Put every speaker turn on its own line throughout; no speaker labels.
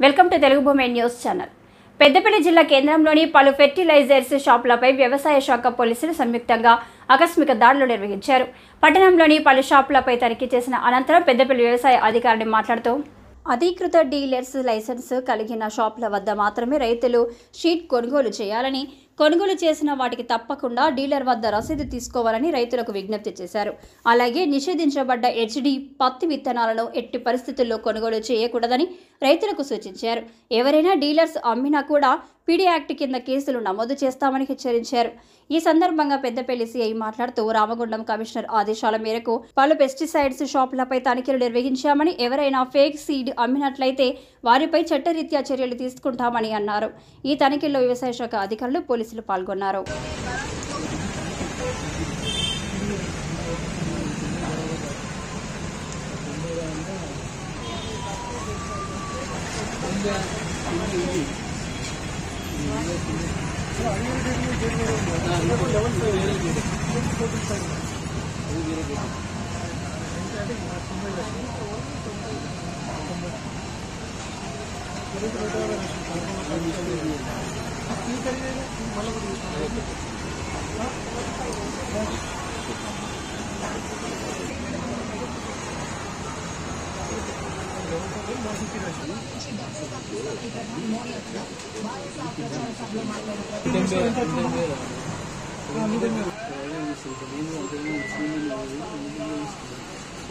Welcome to Telugu భూమి news channel. Peddapalli జిల్లా కేంద్రంలోని పలు ఫెర్టిలైజర్స్ షాపులపై వ్యవసాయ శాఖ పోలీసులు సంయుక్తంగా ఆకస్మిక దాడులు నిర్వహించారు. పట్టణంలోని పలు షాపులపై తనిఖీ చేసిన అనంతరం పెద్దపల్లి వ్యవసాయ అధికారిని మాట్లాడుతూ అధీకృత డీలర్స్ లైసెన్స్ కలిగిన షాపుల వద్ద మాత్రమే రైతులు షీట్ కొనుగోలు చేయాలని, కొనుగోలు చేసిన వాటికి తప్పకుండా డీలర్ వద్ద రసీదు తీసుకోవాలని రైతులకు విజ్ఞప్తి చేశారు. అలాగే నిషేధించబడ్డ హెచ్డి పత్తి విత్తనాలను ఎట్టి పరిస్థితుల్లో కొనుగోలు చేయకూడదని రైతులకు సూచించారు. ఎవరైనా డీలర్స్ అమ్మినా కూడా పీడీ యాక్ట్ కింద కేసులు నమోదు చేస్తామని హెచ్చరించారు. ఈ సందర్భంగా పెద్దపల్లి సిఐ మాట్లాడుతూ రామగుండం కమిషనర్ ఆదేశాల మేరకు పలు పెస్టిసైడ్స్ షాపులపై తనిఖీలు నిర్వహించామని, ఎవరైనా ఫేక్ సీడ్ అమ్మినట్లయితే వారిపై చట్టరీత్యా చర్యలు తీసుకుంటామని అన్నారు. ఈ తనిఖీల్లో వ్యవసాయ శాఖ అధికారులు, పోలీసులు పాల్గొన్నారు.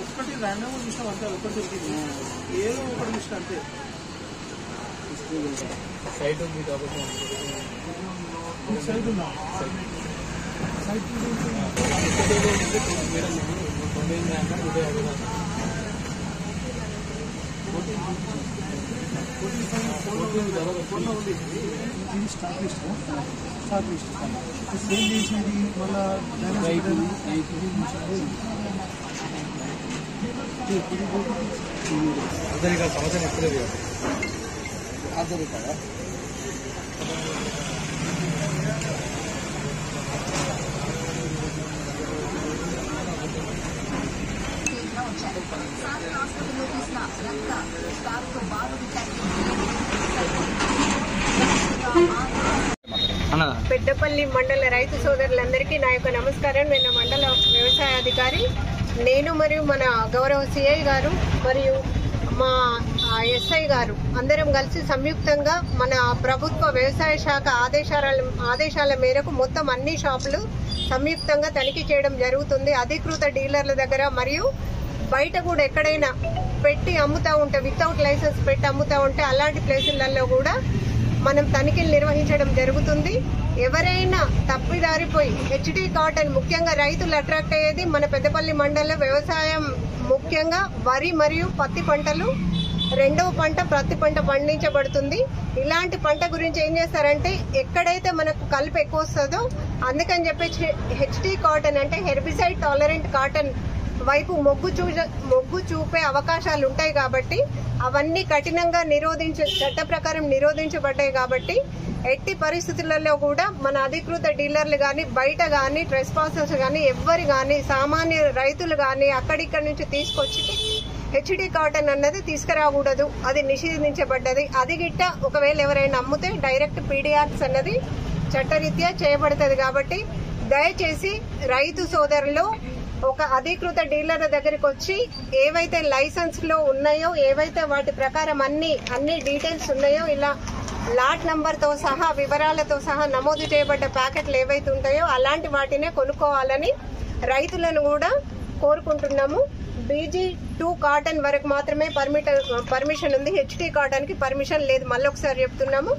ఒకటి ర్యాండమ్ చూసినాం అంతే, ఒకటి ఏదో ఒకటి చూసిన అంతే. సైట్ ఉంది కాబట్టి సైట్ ఉందా? సైట్ స్టాక్ లిస్ట్ సేల్ చేసేది మళ్ళీ సంవత్సరం ఎక్కలేదు అదే కదా.
పెద్దపల్లి మండల రైతు సోదరులందరికీ నా యొక్క నమస్కారం. నేను మండల వ్యవసాయ అధికారి, నేను మరియు మన గౌరవ సిఐ గారు మరియు మా ఎస్ఐ గారు అందరం కలిసి సంయుక్తంగా మన ప్రభుత్వ వ్యవసాయ శాఖ ఆదేశాల మేరకు మొత్తం అన్ని షాపులు సంయుక్తంగా తనిఖీ చేయడం జరుగుతుంది. అధీకృత డీలర్ల దగ్గర మరియు బయట కూడా ఎక్కడైనా పెట్టి అమ్ముతూ ఉంటే, వితౌట్ లైసెన్స్ పెట్టి అమ్ముతూ ఉంటే అలాంటి ప్లేసులలో కూడా మనం తనిఖీలు నిర్వహించడం జరుగుతుంది. ఎవరైనా తప్పిదారిపోయి హెచ్డి కాటన్, ముఖ్యంగా రైతులు అట్రాక్ట్ అయ్యేది మన పెద్దపల్లి మండల వ్యవసాయం, ముఖ్యంగా వరి మరియు పత్తి పంటలు. రెండవ పంట పత్తి పంట పండించబడుతుంది. ఇలాంటి పంట గురించి ఏం చేస్తారంటే, ఎక్కడైతే మనకు కలుపు ఎక్కువ వస్తుందో అందుకని చెప్పేసి హెచ్డి కాటన్ అంటే హెర్బిసైడ్ టాలరెంట్ కాటన్ వైపు మొగ్గు చూపే అవకాశాలు ఉంటాయి కాబట్టి అవన్నీ కఠినంగా చట్ట ప్రకారం నిరోధించబడ్డాయి. కాబట్టి ఎట్టి పరిస్థితులలో కూడా మన అధికృత డీలర్లు కానీ, బయట కానీ, ట్రెస్పాసర్స్ కానీ, ఎవ్వరు కానీ, సామాన్య రైతులు కానీ అక్కడిక్కడి నుంచి తీసుకొచ్చి హెచ్డి కాటన్ అన్నది తీసుకురాకూడదు. అది నిషేధించబడ్డది. అది గిట్ట ఒకవేళ ఎవరైనా అమ్మితే డైరెక్ట్ పీడీ యాక్ట్స్ అన్నది చట్టరీత్యా చేయబడుతుంది. కాబట్టి దయచేసి రైతు సోదరులు ఒక అధీకృత డీలర్ల దగ్గరికి వచ్చి ఏవైతే లైసెన్స్ లో ఉన్నాయో, ఏవైతే వాటి ప్రకారం అన్ని డీటెయిల్స్ ఉన్నాయో, ఇలా లాట్ నంబర్ తో సహా వివరాలతో సహా నమోదు చేయబడ్డ ప్యాకెట్లు ఏవైతే ఉంటాయో అలాంటి వాటినే కొనుక్కోవాలని రైతులను కూడా కోరుకుంటున్నాము. BG2 కాటన్ వరకు మాత్రమే పర్మిషన్ ఉంది. హెచ్డి కాటన్ కి పర్మిషన్ లేదు. మళ్ళొకసారి చెప్తున్నాము,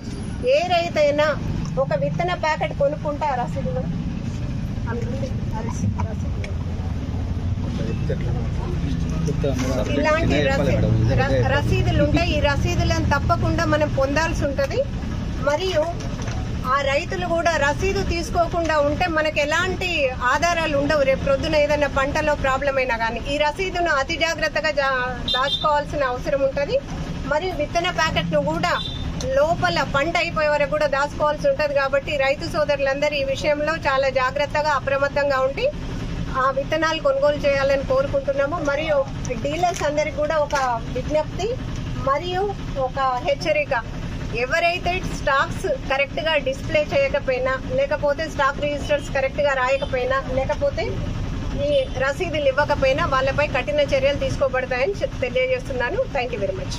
ఏ రైతైనా ఒక విత్తన ప్యాకెట్ కొనుక్కుంటే ఆ రసీదు ఇలాంటి రసీదులు ఉంటాయి. ఈ రసీదులను తప్పకుండా మనం పొందాల్సి ఉంటుంది. మరియు ఆ రైతులు కూడా రసీదు తీసుకోకుండా ఉంటే మనకు ఎలాంటి ఆధారాలు ఉండవు. రేపు ప్రొద్దున ఏదైనా పంటలో ప్రాబ్లం అయినా కానీ ఈ రసీదును అతి జాగ్రత్తగా దాచుకోవాల్సిన అవసరం ఉంటుంది. మరియు విత్తన ప్యాకెట్ ను కూడా లోపల పంట అయిపోయే వరకు కూడా దాచుకోవాల్సి ఉంటుంది. కాబట్టి రైతు సోదరులందరూ ఈ విషయంలో చాలా జాగ్రత్తగా అప్రమత్తంగా ఉండి ఆ విత్తనాలు కొనుగోలు చేయాలని కోరుకుంటున్నాము. మరియు డీలర్స్ అందరికి కూడా ఒక విజ్ఞప్తి, మరియు ఒక హెచ్చరిక, ఎవరైతే స్టాక్స్ కరెక్ట్ గా డిస్ప్లే చేయకపోయినా, లేకపోతే స్టాక్ రిజిస్టర్స్ కరెక్ట్ గా రాయకపోయినా, లేకపోతే ఈ రసీదులు ఇవ్వకపోయినా వాళ్ళపై కఠిన చర్యలు తీసుకోబడతాయని తెలియజేస్తున్నాను. Thank you very much.